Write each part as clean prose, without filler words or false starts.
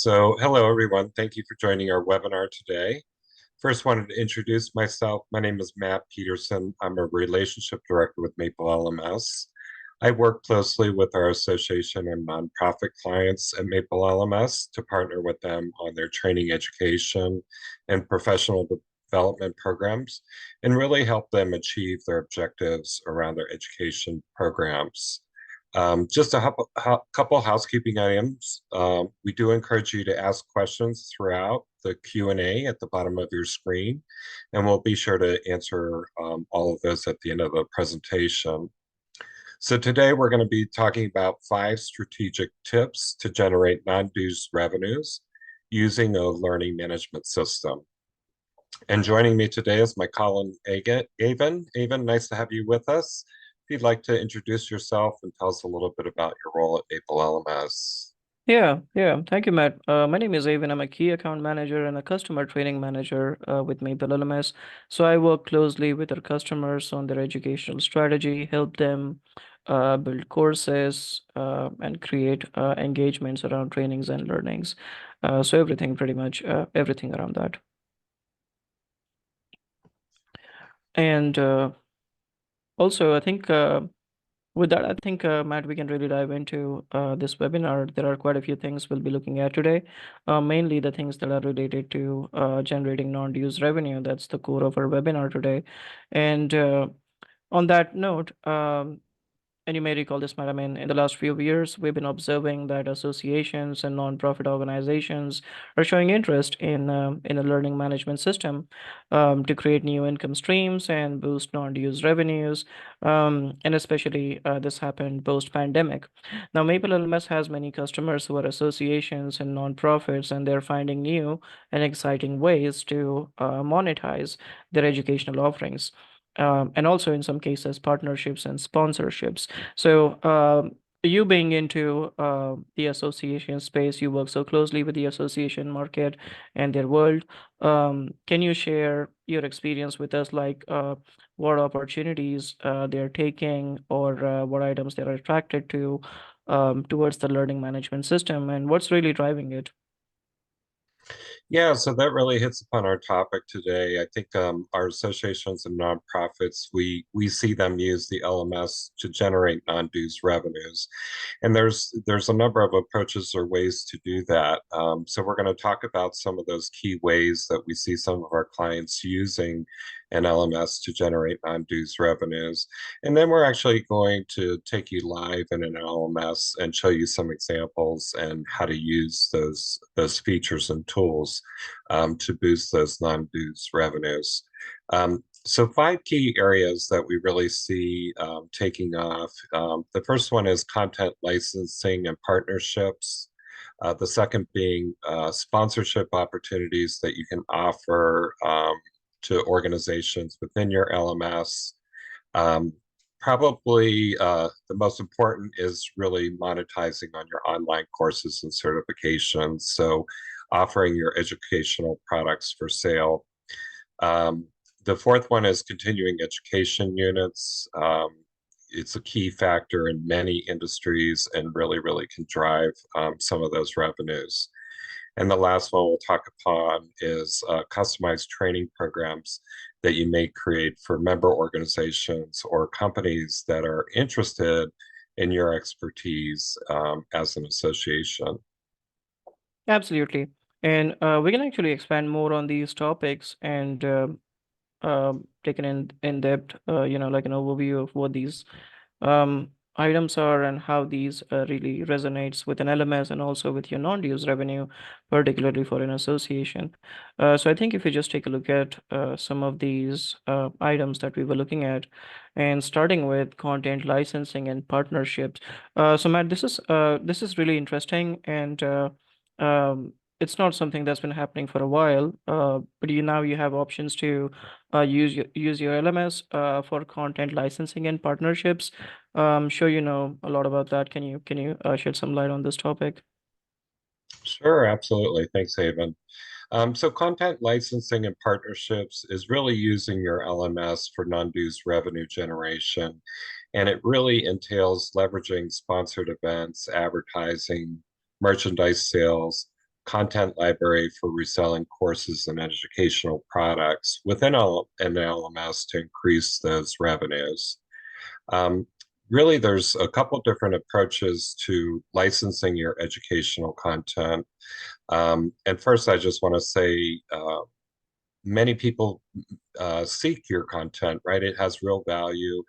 So, hello everyone. Thank you for joining our webinar today. First, wanted to introduce myself. My name is Matt Peterson. I'm a relationship director with MapleLMS. I work closely with our association and nonprofit clients at MapleLMS to partner with them on their training, education, and professional development programs, and really help them achieve their objectives around their education programs. Just a couple housekeeping items. We do encourage you to ask questions throughout the Q&A at the bottom of your screen, and we'll be sure to answer all of those at the end of the presentation. So today we're going to be talking about 5 strategic tips to generate non-dues revenues using a learning management system. And joining me today is my colleague Avin. Avin, nice to have you with us. If you'd like to introduce yourself and tell us a little bit about your role at MapleLMS. Yeah. Thank you, Matt. My name is Avin. I'm a key account manager and a customer training manager with MapleLMS. So I work closely with our customers on their educational strategy, help them build courses and create engagements around trainings and learnings. So everything, pretty much everything around that. And also, I think with that, I think, Matt, we can really dive into this webinar. There are quite a few things we'll be looking at today, mainly the things that are related to generating non-dues revenue. That's the core of our webinar today. And on that note, and you may recall this, Matt, I mean, in the last few years, we've been observing that associations and nonprofit organizations are showing interest in a learning management system to create new income streams and boost non-dues revenues. And especially this happened post-pandemic. Now, MapleLMS has many customers who are associations and nonprofits, and they're finding new and exciting ways to monetize their educational offerings, and also in some cases partnerships and sponsorships. So you being into the association space, you work so closely with the association market and their world. Can you share your experience with us, like what opportunities they're taking, or what items they're attracted to towards the learning management system, and what's really driving it? Yeah, so that really hits upon our topic today. I think our associations and nonprofits, we see them use the LMS to generate non-dues revenues, and there's a number of approaches or ways to do that. So we're going to talk about some of those key ways that we see some of our clients using an LMS to generate non-dues revenues, and then we're actually going to take you live in an LMS and show you some examples and how to use those features and tools to boost those non-dues revenues. So 5 key areas that we really see taking off. The first one is content licensing and partnerships. The second being sponsorship opportunities that you can offer to organizations within your LMS. Um, Probably the most important is really monetizing on your online courses and certifications. So offering your educational products for sale. Um, the fourth one is continuing education units. It's a key factor in many industries and really can drive some of those revenues. And the last one we'll talk upon is customized training programs that you may create for member organizations or companies that are interested in your expertise as an association. Absolutely. And we can actually expand more on these topics and take an in depth, like an overview of what these items are and how these really resonates with an LMS and also with your non-dues revenue, particularly for an association. So I think if you just take a look at some of these items that we were looking at, and starting with content licensing and partnerships. So Matt, this is really interesting, and it's not something that's been happening for a while, but you have options to use your LMS for content licensing and partnerships. I'm sure you know a lot about that. Can you shed some light on this topic? Sure, absolutely. Thanks, Haven. So content licensing and partnerships is really using your LMS for non-dues revenue generation. And it really entails leveraging sponsored events, advertising, merchandise sales, content library for reselling courses and educational products within an LMS to increase those revenues. Um, Really, there's a couple different approaches to licensing your educational content. And first, I just want to say many people seek your content, right? It has real value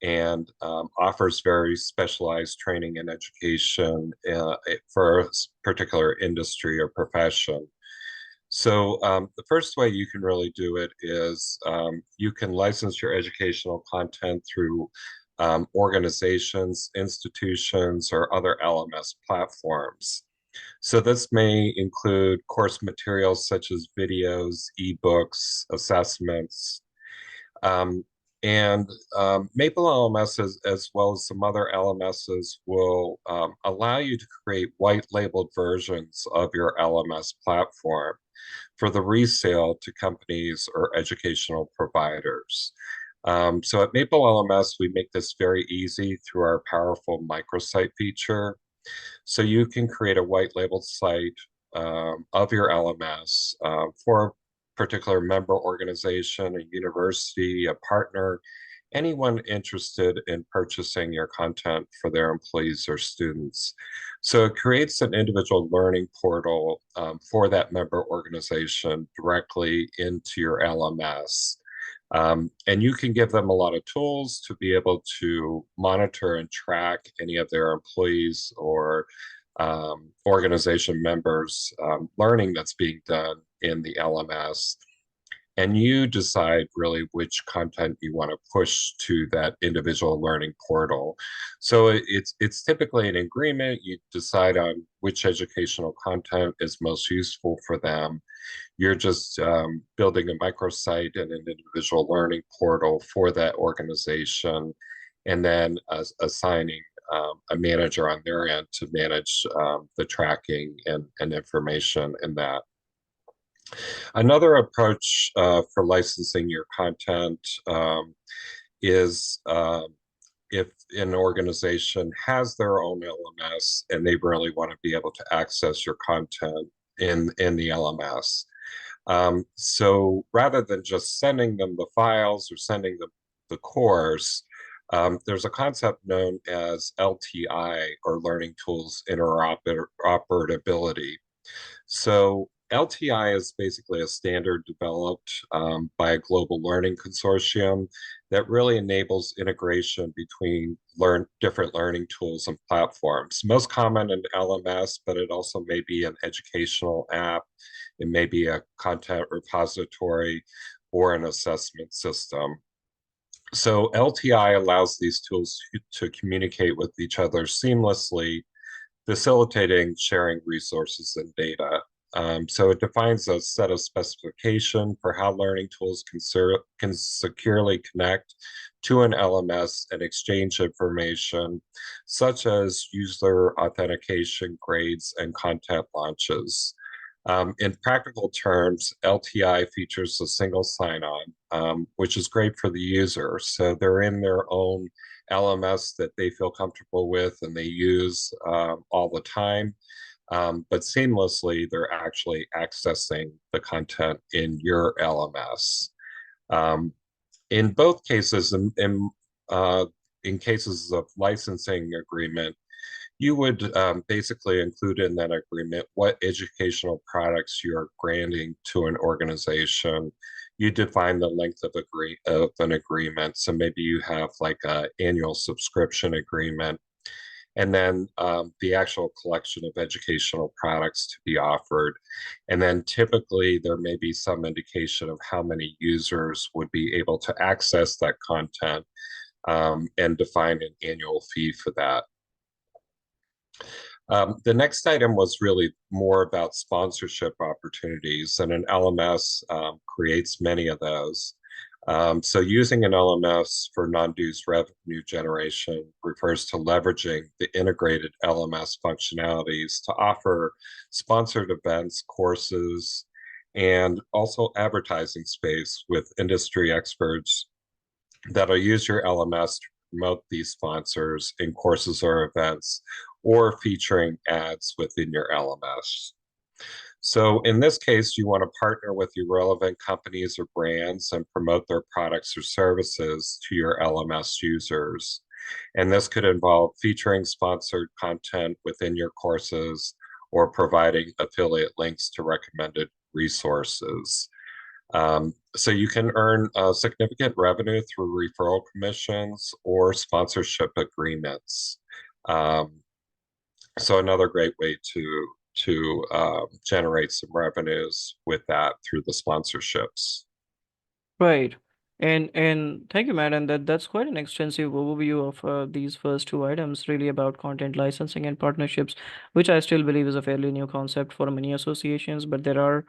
and offers very specialized training and education for a particular industry or profession. So the first way you can really do it is you can license your educational content through organizations, institutions, or other LMS platforms. So this may include course materials such as videos, ebooks, assessments, um, and MapleLMS, as well as some other LMSs, will allow you to create white labeled versions of your LMS platform for the resale to companies or educational providers. So at MapleLMS, we make this very easy through our powerful microsite feature. So you can create a white labeled site of your LMS for a particular member organization, a university, a partner, anyone interested in purchasing your content for their employees or students. So it creates an individual learning portal for that member organization directly into your LMS. And you can give them a lot of tools to be able to monitor and track any of their employees or organization members' learning that's being done in the LMS. And you decide really which content you want to push to that individual learning portal. So it's typically an agreement. You decide on which educational content is most useful for them. You're just building a microsite and an individual learning portal for that organization, and then assigning a manager on their end to manage the tracking and information in that. Another approach for licensing your content is if an organization has their own LMS and they really want to be able to access your content in the LMS. So rather than just sending them the files or sending them the course, there's a concept known as LTI, or Learning Tools Interoperability. So LTI is basically a standard developed by a global learning consortium that really enables integration between different learning tools and platforms. Most common in LMS, but it also may be an educational app. It may be a content repository or an assessment system. So LTI allows these tools to communicate with each other seamlessly, facilitating sharing resources and data. So it defines a set of specification for how learning tools can securely connect to an LMS and exchange information, such as user authentication, grades, and content launches. In practical terms, LTI features a single sign-on, which is great for the user. So they're in their own LMS that they feel comfortable with and they use all the time. But seamlessly, they're actually accessing the content in your LMS. Um, in both cases, in cases of licensing agreement, you would basically include in that agreement what educational products you're granting to an organization. You define the length of an agreement. So maybe you have like an annual subscription agreement, and then the actual collection of educational products to be offered. And then typically there may be some indication of how many users would be able to access that content, and define an annual fee for that. The next item was really more about sponsorship opportunities, and an LMS creates many of those. So using an LMS for non-dues revenue generation refers to leveraging the integrated LMS functionalities to offer sponsored events, courses, and also advertising space with industry experts that'll use your LMS to promote these sponsors in courses or events, or featuring ads within your LMS. So in this case, you want to partner with your relevant companies or brands and promote their products or services to your LMS users. And this could involve featuring sponsored content within your courses or providing affiliate links to recommended resources. So you can earn significant revenue through referral commissions or sponsorship agreements. Um, so another great way to generate some revenues with that through the sponsorships. Right. And thank you, Matt. And that's quite an extensive overview of these first two items, really about content licensing and partnerships, which I still believe is a fairly new concept for many associations. But there are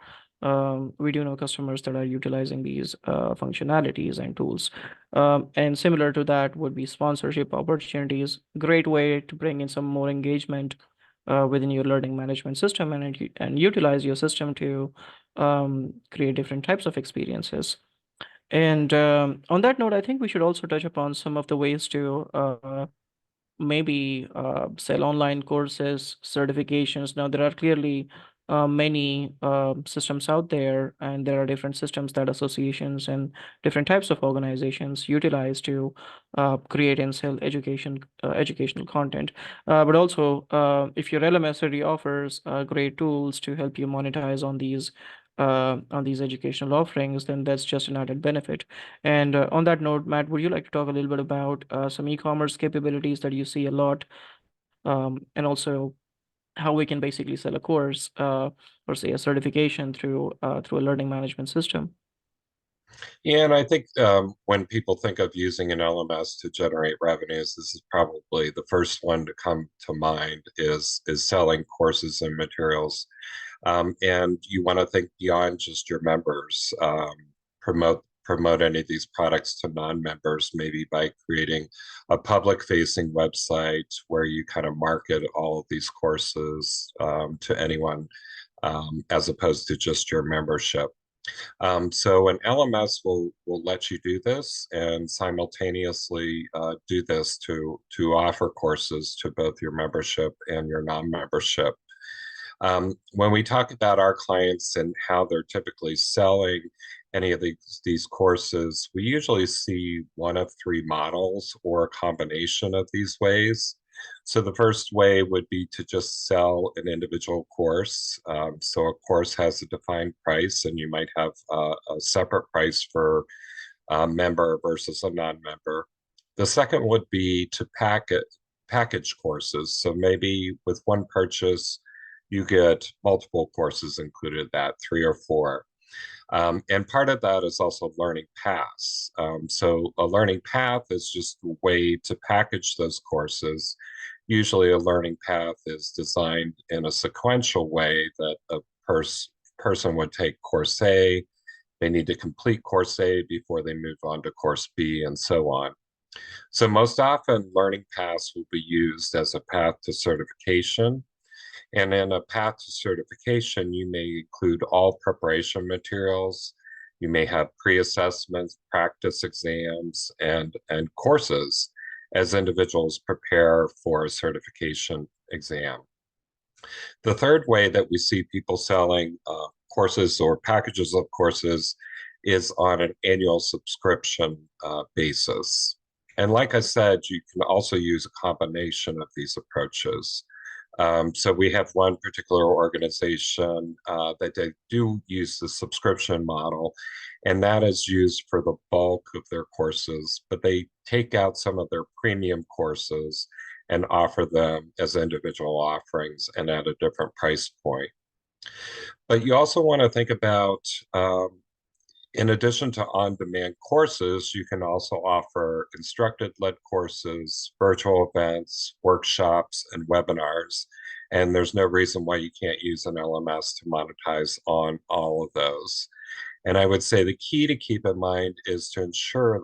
we do know customers that are utilizing these functionalities and tools. And similar to that would be sponsorship opportunities. Great way to bring in some more engagement within your learning management system and utilize your system to create different types of experiences. And on that note, I think we should also touch upon some of the ways to maybe sell online courses, certifications. Now, there are clearly many systems out there, and there are different systems that associations and different types of organizations utilize to create and sell educational content. But also, if your LMS already offers great tools to help you monetize on these educational offerings, then that's just an added benefit. And on that note, Matt, would you like to talk a little bit about some e-commerce capabilities that you see a lot, and also how we can basically sell a course or say a certification through a learning management system? Yeah, and I think when people think of using an LMS to generate revenues, this is probably the first one to come to mind is selling courses and materials. And you want to think beyond just your members. Promote any of these products to non-members, maybe by creating a public-facing website where you kind of market all of these courses to anyone, as opposed to just your membership. So an LMS will let you do this and simultaneously do this to offer courses to both your membership and your non-membership. When we talk about our clients and how they're typically selling any of these courses, we usually see one of three models or a combination of these ways. So the first way would be to just sell an individual course. So a course has a defined price, and you might have a separate price for a member versus a non-member. The second would be to package courses. So maybe with one purchase, you get multiple courses included, that three or four. And part of that is also learning paths. So a learning path is just a way to package those courses. Usually a learning path is designed in a sequential way that a person would take course A, they need to complete course A before they move on to course B and so on. So most often learning paths will be used as a path to certification, and in a path to certification, you may include all preparation materials. You may have pre-assessments, practice exams, and courses as individuals prepare for a certification exam. The third way that we see people selling courses or packages of courses is on an annual subscription basis. And like I said, you can also use a combination of these approaches. So we have one particular organization that they do use the subscription model, and that is used for the bulk of their courses, but they take out some of their premium courses and offer them as individual offerings and at a different price point. But you also want to think about, in addition to on-demand courses, you can also offer instructor-led courses, virtual events, workshops, and webinars. And there's no reason why you can't use an LMS to monetize on all of those. And I would say the key to keep in mind is to ensure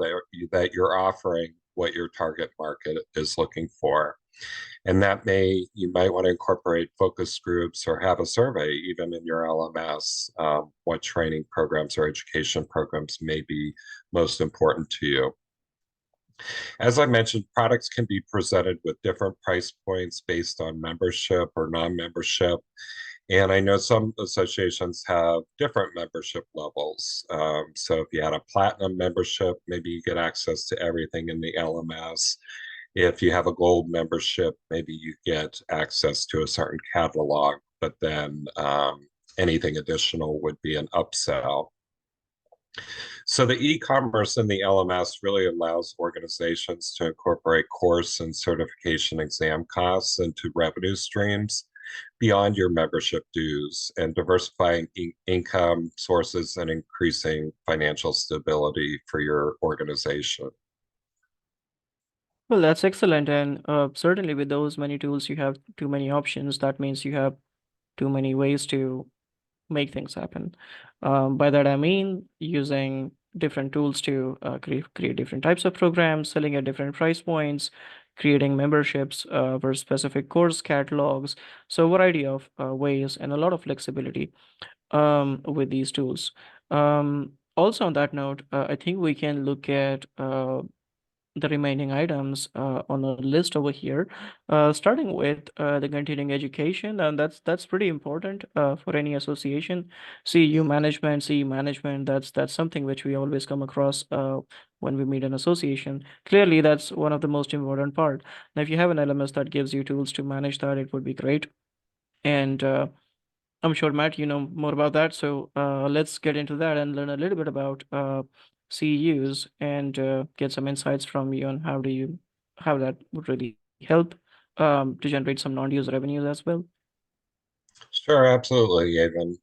that you're offering what your target market is looking for. And you might want to incorporate focus groups or have a survey even in your LMS, what training programs or education programs may be most important to you. As I mentioned, products can be presented with different price points based on membership or non-membership. And I know some associations have different membership levels. So if you had a platinum membership, maybe you get access to everything in the LMS. If you have a gold membership, maybe you get access to a certain catalog, but then anything additional would be an upsell. So the e-commerce in the LMS really allows organizations to incorporate course and certification exam costs into revenue streams beyond your membership dues and diversifying income sources and increasing financial stability for your organization. Well, that's excellent. And certainly with those many tools, you have too many options. That means you have too many ways to make things happen. By that, I mean using different tools to create different types of programs, selling at different price points, creating memberships for specific course catalogs. So, a variety of ways and a lot of flexibility with these tools. Also, on that note, I think we can look at the remaining items on a list over here, starting with the continuing education, and that's pretty important for any association. CE management, that's something which we always come across when we meet an association. Clearly, that's one of the most important part. Now, if you have an LMS that gives you tools to manage that, it would be great. And I'm sure, Matt, you know more about that. So let's get into that and learn a little bit about CEUs and get some insights from you on how that would really help to generate some non-dues revenues as well. Sure, absolutely, Avin.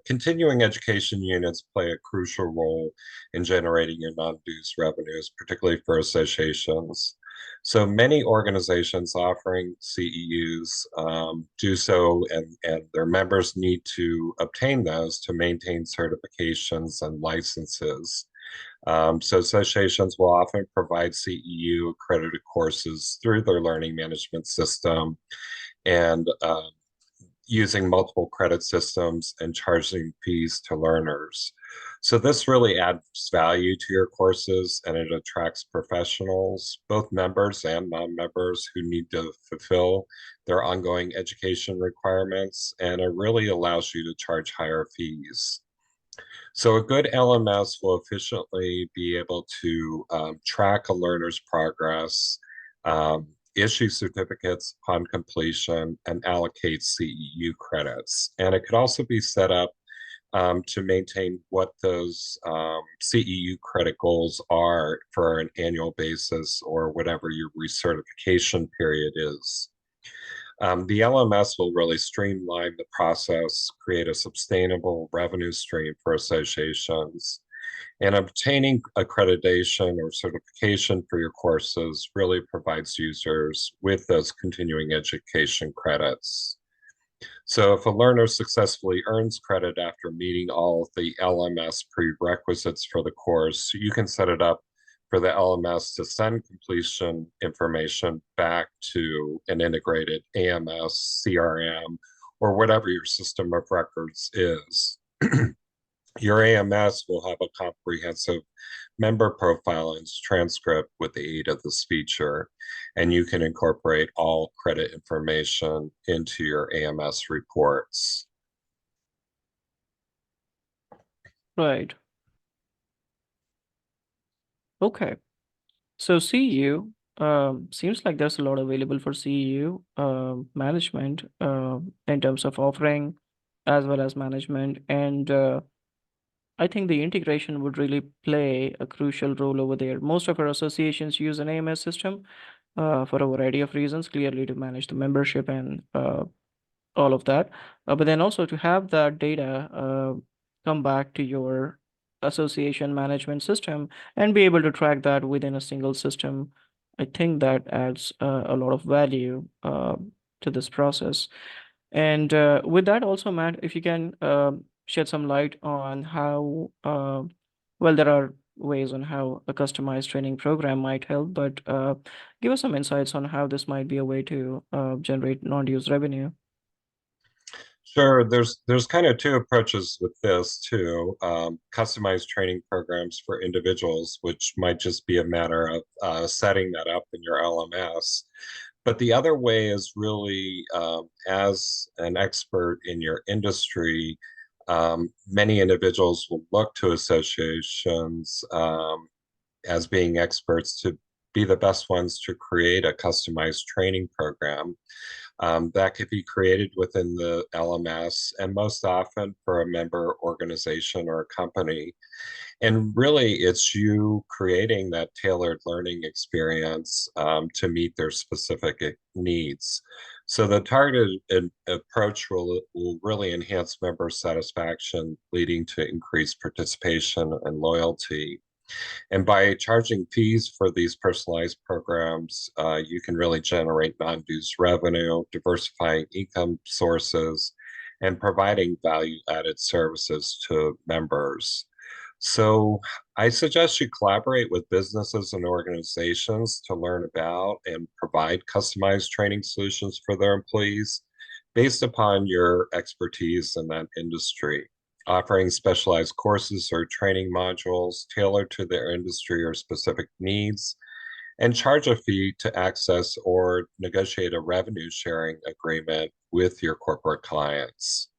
Continuing education units play a crucial role in generating your non-dues revenues, particularly for associations. So many organizations offering CEUs do so, and their members need to obtain those to maintain certifications and licenses. So associations will often provide CEU accredited courses through their learning management system and using multiple credit systems and charging fees to learners. So this really adds value to your courses and it attracts professionals, both members and non-members who need to fulfill their ongoing education requirements, and it really allows you to charge higher fees. So a good LMS will efficiently be able to track a learner's progress, issue certificates upon completion, and allocate CEU credits. And it could also be set up to maintain what those CEU credit goals are for an annual basis or whatever your recertification period is. The LMS will really streamline the process, create a sustainable revenue stream for associations, and obtaining accreditation or certification for your courses really provides users with those continuing education credits. So if a learner successfully earns credit after meeting all of the LMS prerequisites for the course, you can set it up for the LMS to send completion information back to an integrated AMS, CRM, or whatever your system of records is. Your AMS will have a comprehensive member profile and transcript with the aid of this feature, and you can incorporate all credit information into your AMS reports. Right. Okay. So CEU seems like there's a lot available for CEU management in terms of offering as well as management. And I think the integration would really play a crucial role over there. Most of our associations use an AMS system for a variety of reasons, clearly to manage the membership and all of that. But then also to have that data come back to your association management system and be able to track that within a single system, I think that adds a lot of value to this process. And with that also, Matt, if you can shed some light on how, well, there are ways on how a customized training program might help, but give us some insights on how this might be a way to generate non-dues revenue. Sure, there's kind of two approaches with this too. Customized training programs for individuals, which might just be a matter of setting that up in your LMS. But the other way is really, as an expert in your industry, many individuals will look to associations as being experts to be the best ones to create a customized training program that could be created within the LMS and most often for a member organization or a company. And really, it's you creating that tailored learning experience to meet their specific needs. So the targeted approach will really enhance member satisfaction, leading to increased participation and loyalty. And by charging fees for these personalized programs, you can really generate non-dues revenue, diversifying income sources, and providing value-added services to members. So I suggest you collaborate with businesses and organizations to learn about and provide customized training solutions for their employees based upon your expertise in that industry, offering specialized courses or training modules tailored to their industry or specific needs, and charge a fee to access or negotiate a revenue sharing agreement with your corporate clients.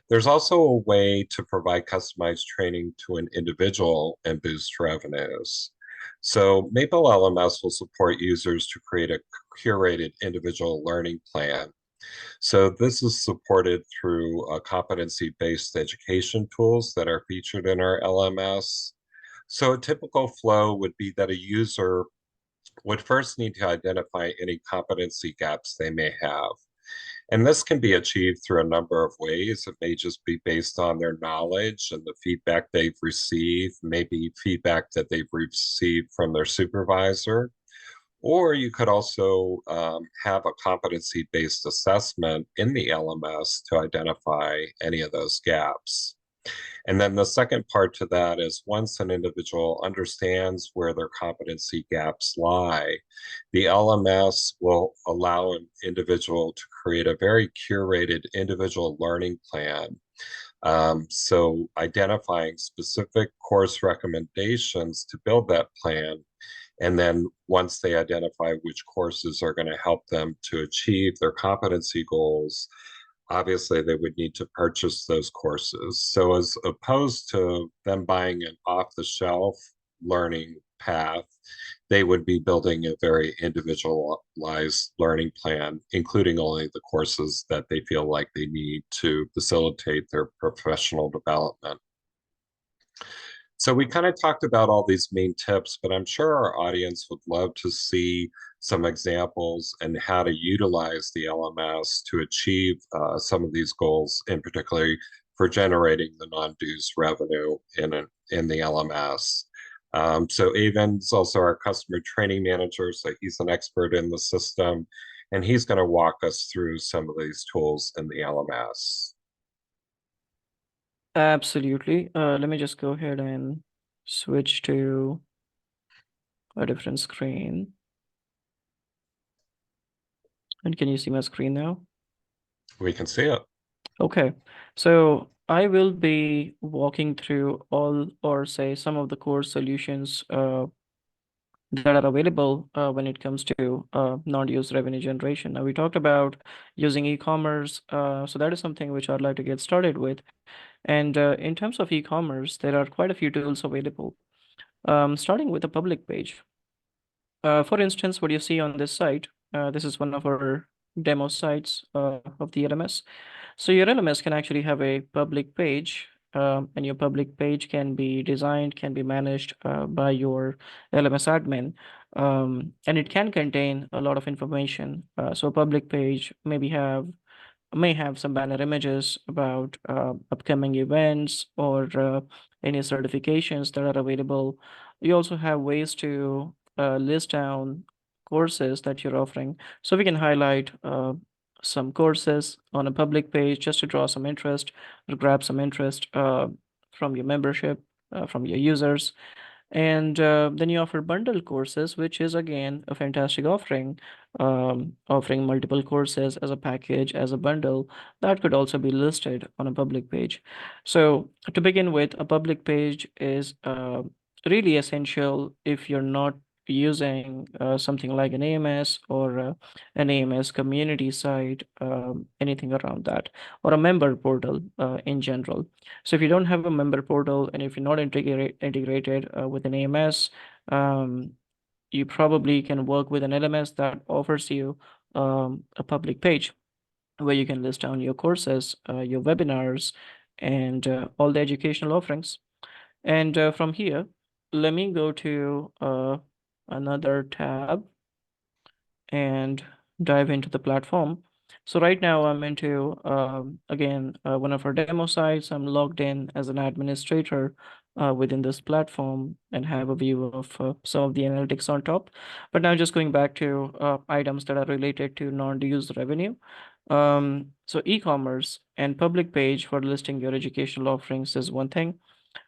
There's also a way to provide customized training to an individual and boost revenues. So MapleLMS will support users to create a curated individual learning plan. So this is supported through competency-based education tools that are featured in our LMS. So a typical flow would be that a user would first need to identify any competency gaps they may have. And this can be achieved through a number of ways. It may just be based on their knowledge and the feedback they've received, maybe feedback that they've received from their supervisor. Or you could also have a competency-based assessment in the LMS to identify any of those gaps. And then the second part to that is once an individual understands where their competency gaps lie, the LMS will allow an individual to create a very curated individual learning plan. So identifying specific course recommendations to build that plan. And then once they identify which courses are going to help them to achieve their competency goals, obviously they would need to purchase those courses. So as opposed to them buying an off-the-shelf learning path, they would be building a very individualized learning plan, including only the courses that they feel like they need to facilitate their professional development. So we kind of talked about all these main tips, but I'm sure our audience would love to see some examples and how to utilize the LMS to achieve some of these goals, in particular for generating the non-dues revenue in the LMS. So Avin's also our customer training manager, so he's an expert in the system, and he's going to walk us through some of these tools in the LMS. Absolutely. Let me just go ahead and switch to a different screen. And can you see my screen now? We can see it. Okay, so I will be walking through all or say some of the core solutions that are available when it comes to non-use revenue generation. Now we talked about using e-commerce, so that is something which I'd like to get started with. And in terms of e-commerce, there are quite a few tools available, starting with a public page. For instance, what you see on this site, this is one of our demo sites of the LMS. So your LMS can actually have a public page, and your public page can be designed, can be managed by your LMS admin, and it can contain a lot of information. So a public page may have some banner images about upcoming events or any certifications that are available. You also have ways to list down courses that you're offering. So we can highlight some courses on a public page just to draw some interest or grab some interest from your membership, from your users. And then you offer bundle courses, which is again a fantastic offering, offering multiple courses as a package, as a bundle that could also be listed on a public page. So to begin with, a public page is really essential if you're not using something like an AMS or an AMS community site, anything around that, or a member portal in general. So if you don't have a member portal and if you're not integrated with an AMS, um, you probably can work with an LMS that offers you a public page where you can list down your courses, your webinars, and all the educational offerings. And from here, let me go to another tab and dive into the platform. So right now I'm into, again, one of our demo sites. I'm logged in as an administrator within this platform and have a view of some of the analytics on top. But now just going back to items that are related to non-dues revenue. So e-commerce and public page for listing your educational offerings is one thing.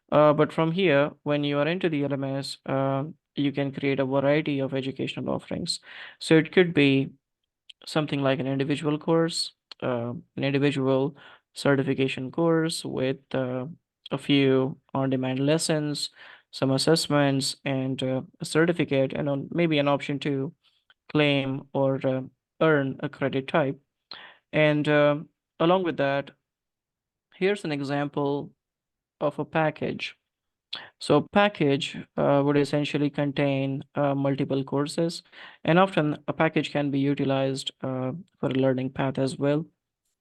But from here, when you are into the LMS, you can create a variety of educational offerings. So it could be something like an individual course, an individual certification course with a few on-demand lessons, some assessments, and a certificate, and maybe an option to claim or earn a credit type. And along with that, here's an example of a package. So a package would essentially contain multiple courses, and often a package can be utilized for a learning path as well.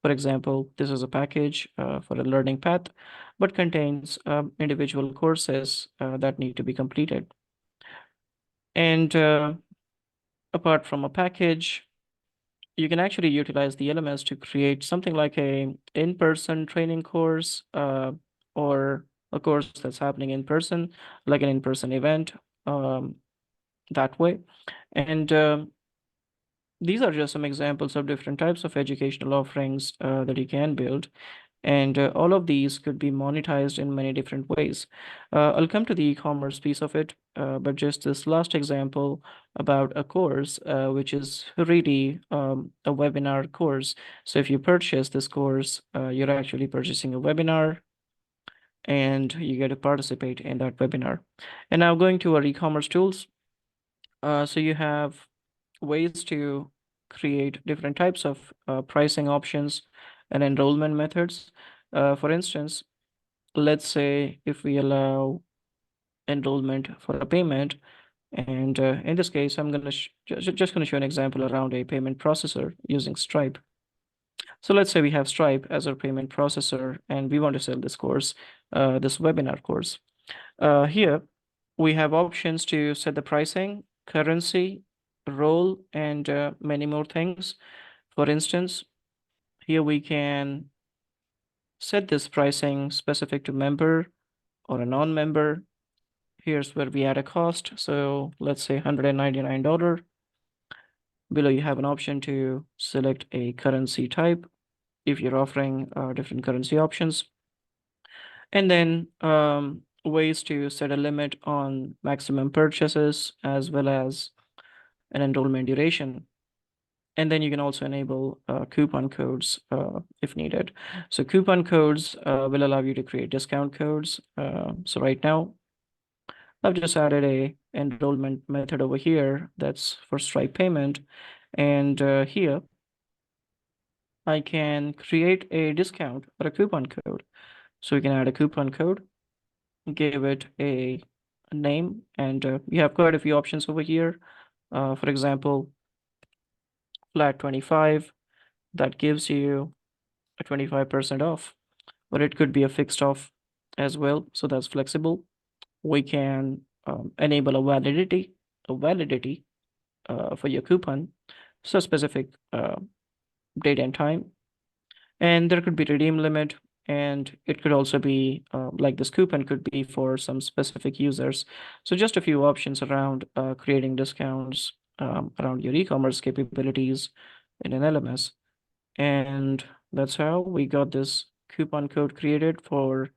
For example, this is a package for a learning path, but contains individual courses that need to be completed. And apart from a package, you can actually utilize the LMS to create something like a in-person training course or a course that's happening in person, like an in-person event um, that way. And these are just some examples of different types of educational offerings that you can build. And all of these could be monetized in many different ways. I'll come to the e-commerce piece of it, but just this last example about a course, which is really a webinar course. So if you purchase this course, you're actually purchasing a webinar and you get to participate in that webinar. And now going to our e-commerce tools. So you have ways to create different types of pricing options and enrollment methods. For instance, let's say if we allow enrollment for a payment, and in this case, I'm going to just going to show an example around a payment processor using Stripe. So let's say we have Stripe as our payment processor, and we want to sell this course, this webinar course. Here, we have options to set the pricing, currency, role, and many more things. For instance, here we can set this pricing specific to member or a non-member. Here's where we add a cost. So let's say $199. Below you have an option to select a currency type if you're offering different currency options. And then ways to set a limit on maximum purchases as well as an enrollment duration. And then you can also enable coupon codes if needed. So coupon codes will allow you to create discount codes. So right now, I've just added a enrollment method over here that's for Stripe payment. And here, I can create a discount or a coupon code. So we can add a coupon code, give it a name, and you have quite a few options over here. For example, flat 25, that gives you a 25% off, but it could be a fixed off as well. So that's flexible. We can enable a validity for your coupon, so specific date and time. And there could be redeem limit, and it could also be like this coupon could be for some specific users. So just a few options around creating discounts around your e-commerce capabilities in an LMS. And that's how we got this coupon code created for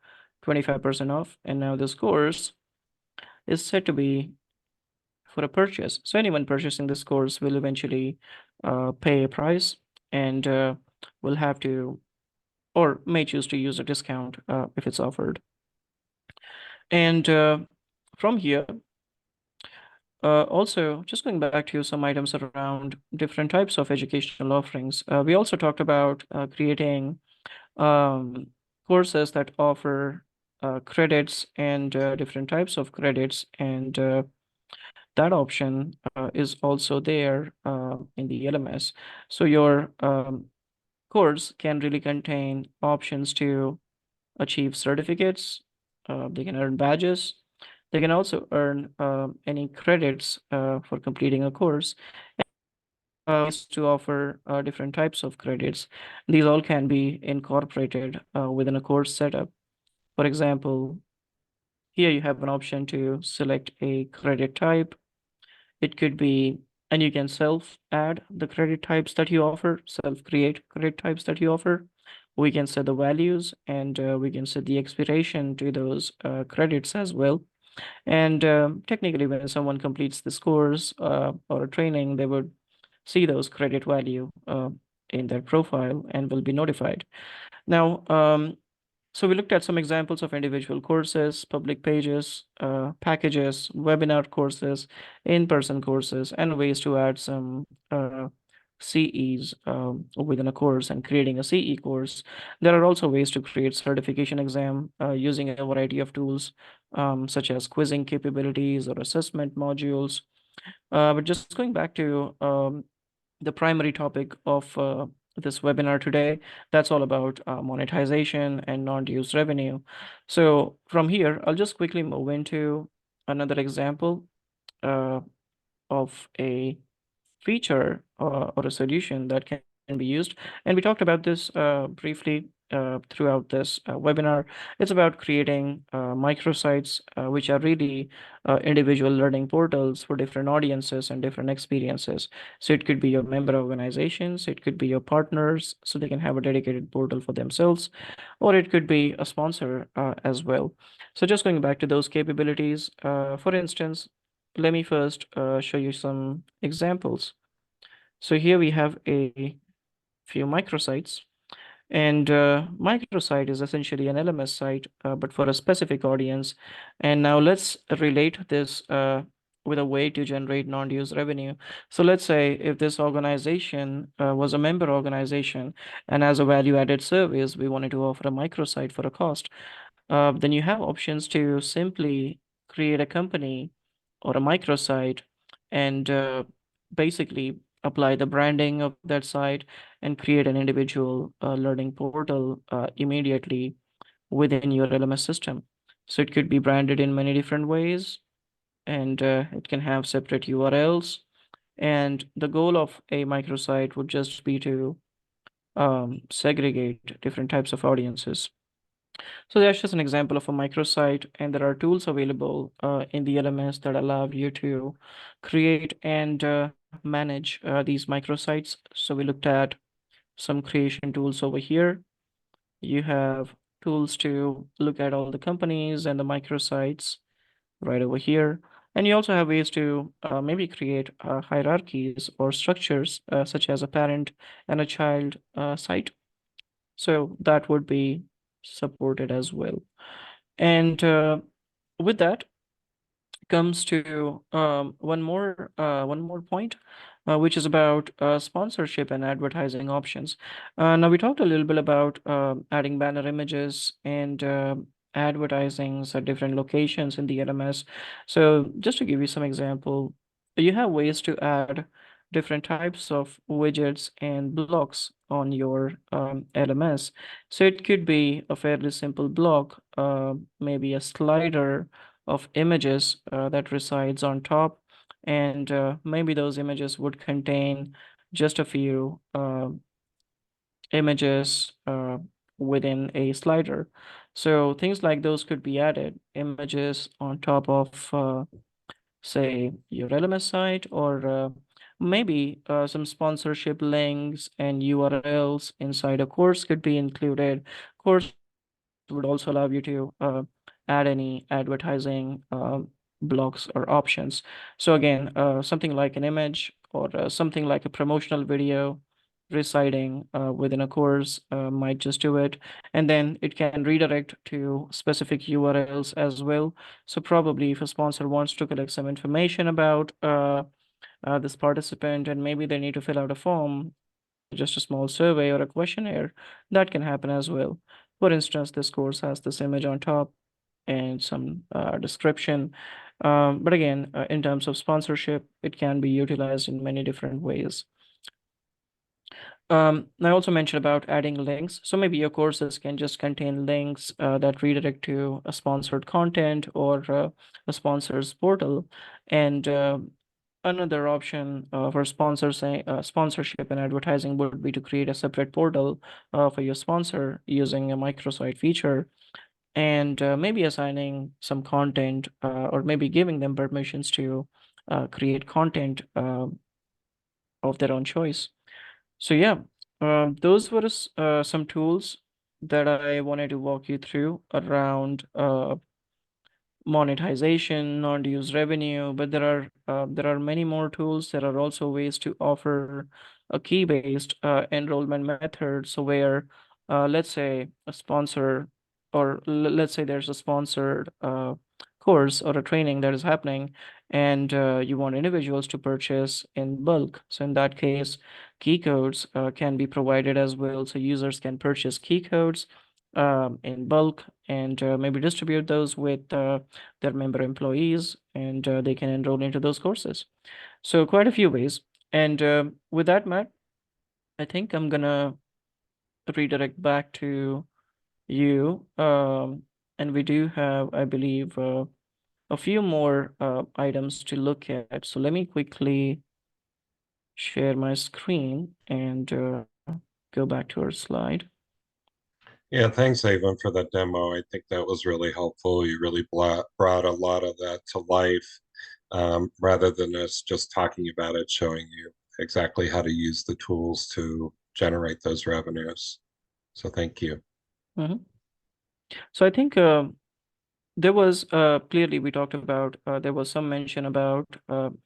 25% off. And now this course is set to be for a purchase. So anyone purchasing this course will eventually pay a price and will have to or may choose to use a discount if it's offered. And from here, Also, just going back to some items around different types of educational offerings, we also talked about creating um, courses that offer credits and different types of credits, and that option is also there in the LMS. So your course can really contain options to achieve certificates. They can earn badges. They can also earn any credits for completing a course. Ways to offer different types of credits. These all can be incorporated within a course setup. For example, here you have an option to select a credit type. It could be, and you can self add the credit types that you offer, self create credit types that you offer. We can set the values and we can set the expiration to those credits as well. And technically, when someone completes this course or a training, they would see those credit value in their profile and will be notified. Now, so we looked at some examples of individual courses, public pages, packages, webinar courses, in-person courses, and ways to add some CEs within a course and creating a CE course. There are also ways to create certification exam using a variety of tools, such as quizzing capabilities or assessment modules. But just going back to the primary topic of this webinar today. That's all about monetization and non-dues revenue. So from here, I'll just quickly move into another example uh, of a feature or a solution that can be used. And we talked about this briefly throughout this webinar. It's about creating microsites, which are really individual learning portals for different audiences and different experiences. So it could be your member organizations, it could be your partners, so they can have a dedicated portal for themselves, or it could be a sponsor as well. So just going back to those capabilities, for instance, let me first show you some examples. So here we have a few microsites, and microsite is essentially an LMS site, but for a specific audience. And now let's relate this with a way to generate non-dues revenue. So let's say if this organization was a member organization, and as a value-added service, we wanted to offer a microsite for a cost. Then you have options to simply create a company or a microsite and basically apply the branding of that site and create an individual learning portal immediately within your LMS system. So it could be branded in many different ways, and it can have separate URLs. And the goal of a microsite would just be to segregate different types of audiences. So that's just an example of a microsite, and there are tools available in the LMS that allow you to create and manage these microsites. So we looked at some creation tools over here. You have tools to look at all the companies and the microsites right over here. And you also have ways to maybe create hierarchies or structures, such as a parent and a child site. So that would be supported as well. And with that comes to one more point, which is about sponsorship and advertising options. Now we talked a little bit about adding banner images and advertisings at different locations in the LMS. So just to give you some example, you have ways to add different types of widgets and blocks on your LMS. So it could be a fairly simple block, maybe a slider of images that resides on top, and maybe those images would contain just a few images within a slider. So things like those could be added, images on top of say your LMS site, or maybe some sponsorship links and URLs inside a course could be included. Course would also allow you to add any advertising blocks or options. So again, something like an image or something like a promotional video residing within a course might just do it. And then it can redirect to specific URLs as well. So probably if a sponsor wants to collect some information about this participant, and maybe they need to fill out a form, just a small survey or a questionnaire, that can happen as well. For instance, this course has this image on top and some description. But again, in terms of sponsorship, it can be utilized in many different ways. I also mentioned about adding links. So maybe your courses can just contain links that redirect to a sponsored content or a sponsor's portal. And another option for sponsorship and advertising would be to create a separate portal for your sponsor using a microsite feature, and maybe assigning some content or maybe giving them permissions to create content of their own choice. So yeah, those were some tools that I wanted to walk you through around monetization, non-dues revenue, but there are many more tools. There are also ways to offer a key-based enrollment method. So where, let's say a sponsor, or let's say there's a sponsored course or a training that is happening, and you want individuals to purchase in bulk. So in that case, key codes can be provided as well. So users can purchase key codes in bulk and maybe distribute those with their member employees, and they can enroll into those courses. So quite a few ways. And with that, Matt, I think I'm gonna redirect back to you. And we do have, I believe, a few more items to look at. So let me quickly share my screen and go back to our slide. Yeah, thanks, Avon, for that demo. I think that was really helpful. You really brought a lot of that to life, rather than us just talking about it, showing you exactly how to use the tools to generate those revenues. So thank you. Mhm. So I think there was clearly we talked about there was some mention about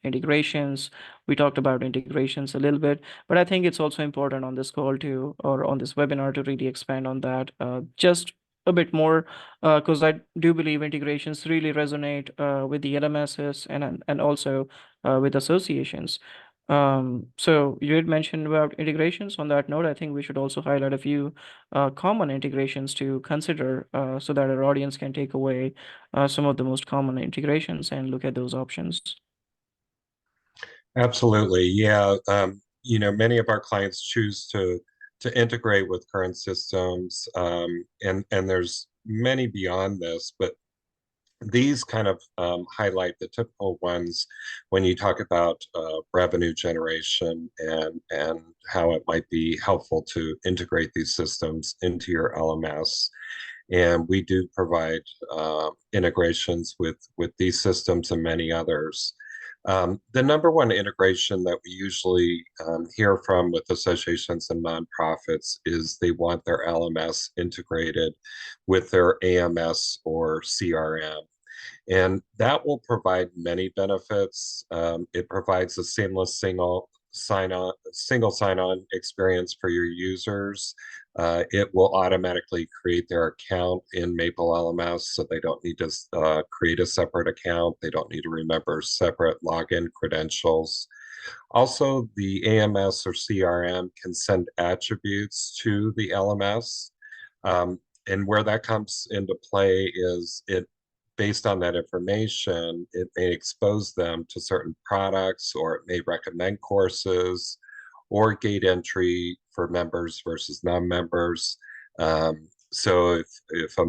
integrations. We talked about integrations a little bit, but I think it's also important on this call to or on this webinar to really expand on that just a bit more because I do believe integrations really resonate with the LMSs and also with associations. So you had mentioned about integrations. On that note, I think we should also highlight a few common integrations to consider so that our audience can take away some of the most common integrations and look at those options. Absolutely. Yeah. Many of our clients choose to integrate with current systems, and there's many beyond this, but these kind of highlight the typical ones when you talk about revenue generation and how it might be helpful to integrate these systems into your LMS. And we do provide integrations with these systems and many others. The number one integration that we usually hear from with associations and nonprofits is they want their LMS integrated with their AMS or CRM. And that will provide many benefits. It provides a seamless single sign-on experience for your users. It will automatically create their account in MapleLMS, so they don't need to create a separate account. They don't need to remember separate login credentials. Also, the AMS or CRM can send attributes to the LMS. And where that comes into play is it based on that information, it may expose them to certain products, or it may recommend courses or gate entry for members versus non-members. So if a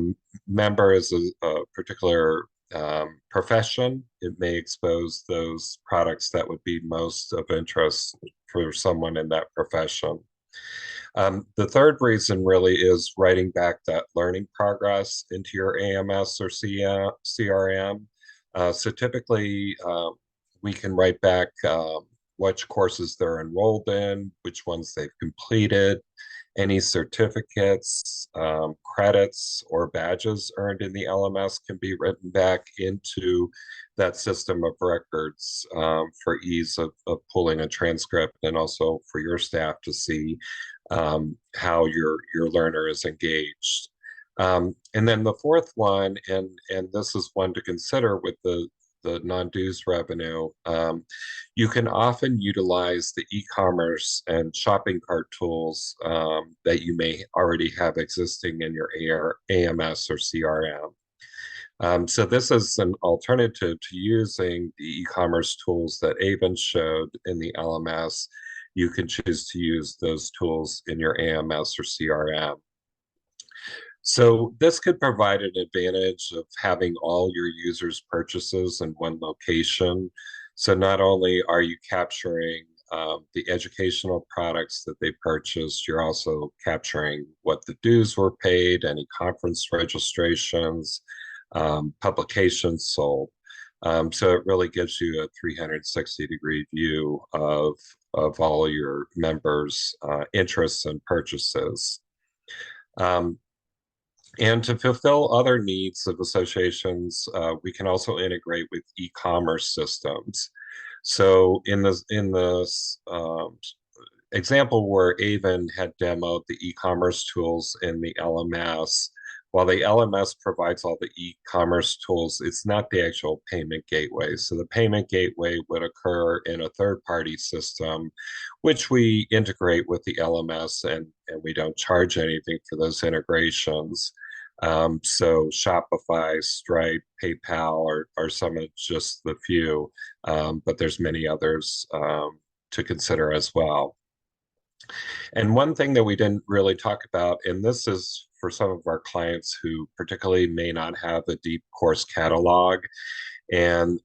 member is a particular profession, it may expose those products that would be most of interest for someone in that profession. The third reason really is writing back that learning progress into your AMS or CRM. So typically, we can write back which courses they're enrolled in, which ones they've completed, Any certificates, credits, or badges earned in the LMS can be written back into that system of records for ease of pulling a transcript and also for your staff to see how your learner is engaged. And then the fourth one, and this is one to consider with the non-dues revenue, you can often utilize the e-commerce and shopping cart tools that you may already have existing in your AMS or CRM. So this is an alternative to using the e-commerce tools that Avin showed in the LMS. You can choose to use those tools in your AMS or CRM. So this could provide an advantage of having all your users' purchases in one location. So not only are you capturing the educational products that they purchased, you're also capturing what the dues were paid, any conference registrations, publications sold. So it really gives you a 360-degree view of all your members' interests and purchases. Um, and to fulfill other needs of associations, we can also integrate with e-commerce systems. So in this example where Avon had demoed the e-commerce tools in the LMS, while the LMS provides all the e-commerce tools, it's not the actual payment gateway. So the payment gateway would occur in a third-party system, which we integrate with the LMS, and we don't charge anything for those integrations. So Shopify, Stripe, PayPal are some of just the few, but there's many others to consider as well. And one thing that we didn't really talk about, and this is for some of our clients who particularly may not have a deep course catalog. And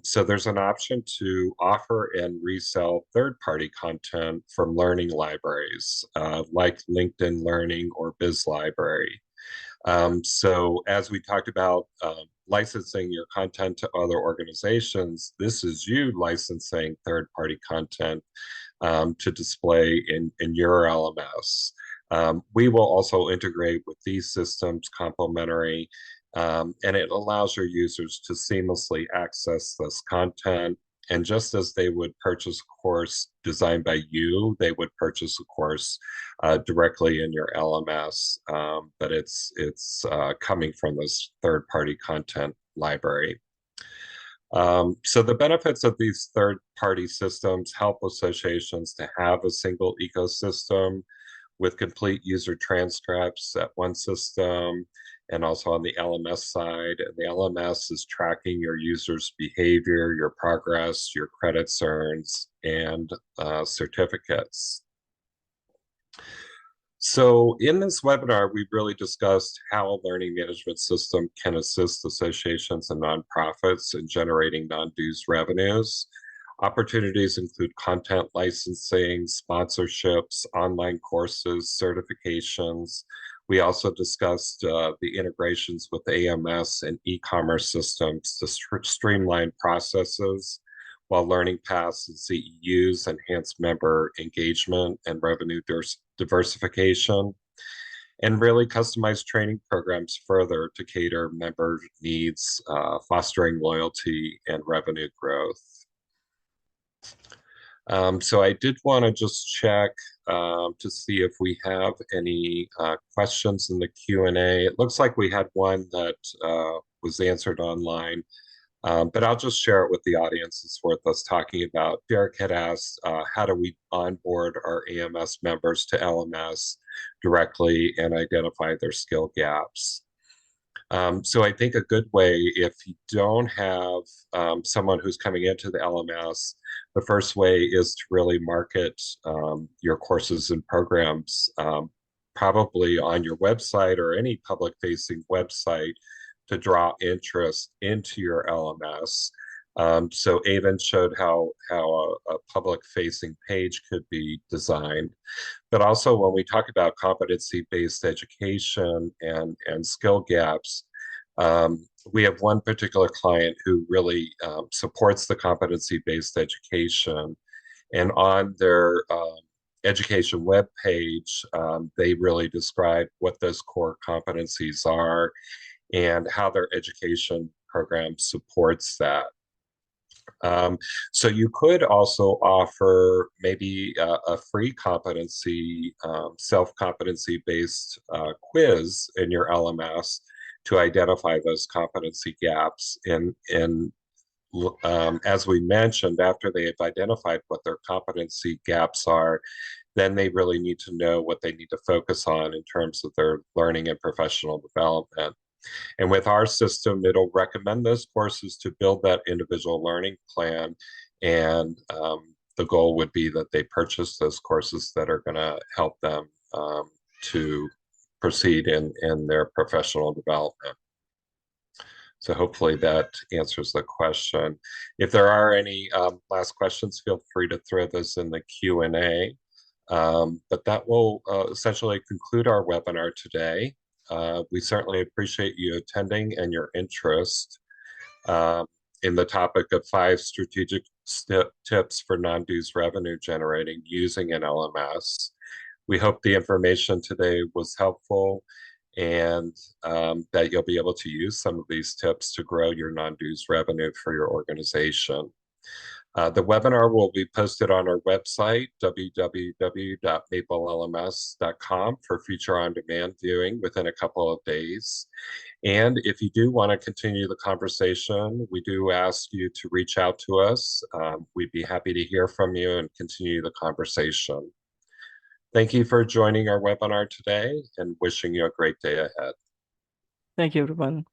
so there's an option to offer and resell third-party content from learning libraries like LinkedIn Learning or BizLibrary. So as we talked about licensing your content to other organizations, this is you licensing third-party content to display in your LMS. We will also integrate with these systems complementary, and it allows your users to seamlessly access this content. And just as they would purchase a course designed by you, they would purchase a course directly in your LMS, but it's coming from this third-party content library. So the benefits of these third-party systems help associations to have a single ecosystem with complete user transcripts at one system and also on the LMS side. And the LMS is tracking your users' behavior, your progress, your credits earned, and certificates. So in this webinar, we really discussed how a learning management system can assist associations and nonprofits in generating non-dues revenues. Opportunities include content licensing, sponsorships, online courses, certifications. We also discussed the integrations with AMS and e-commerce systems to streamline processes, while learning paths and CEUs enhance member engagement and revenue diversification, and really customize training programs further to cater member needs, fostering loyalty and revenue growth. So I did want to just check to see if we have any questions in the Q&A. It looks like we had one that was answered online. But I'll just share it with the audience. It's worth us talking about. Derek had asked, how do we onboard our AMS members to LMS directly and identify their skill gaps? So I think a good way, if you don't have someone who's coming into the LMS, the first way is to really market your courses and programs, probably on your website or any public-facing website, to draw interest into your LMS. So Avon showed how a public-facing page could be designed. But also when we talk about competency-based education and skill gaps, we have one particular client who really supports the competency-based education. And on their education web page, they really describe what those core competencies are and how their education program supports that. Um, so you could also offer maybe a free competency, self-competency based quiz in your LMS to identify those competency gaps. As we mentioned, after they have identified what their competency gaps are, then they really need to know what they need to focus on in terms of their learning and professional development. And with our system, it'll recommend those courses to build that individual learning plan. And the goal would be that they purchase those courses that are going to help them to proceed in their professional development. So hopefully that answers the question. If there are any last questions, feel free to throw those in the Q&A. But that will essentially conclude our webinar today. We certainly appreciate you attending and your interest um, in the topic of 5 strategic tips for non-dues revenue generating using an LMS. We hope the information today was helpful and that you'll be able to use some of these tips to grow your non-dues revenue for your organization. The webinar will be posted on our website, www.MapleLMS.com, for future on-demand viewing within a couple of days. And if you do want to continue the conversation, we do ask you to reach out to us. We'd be happy to hear from you and continue the conversation. Thank you for joining our webinar today and wishing you a great day ahead. Thank you, everyone.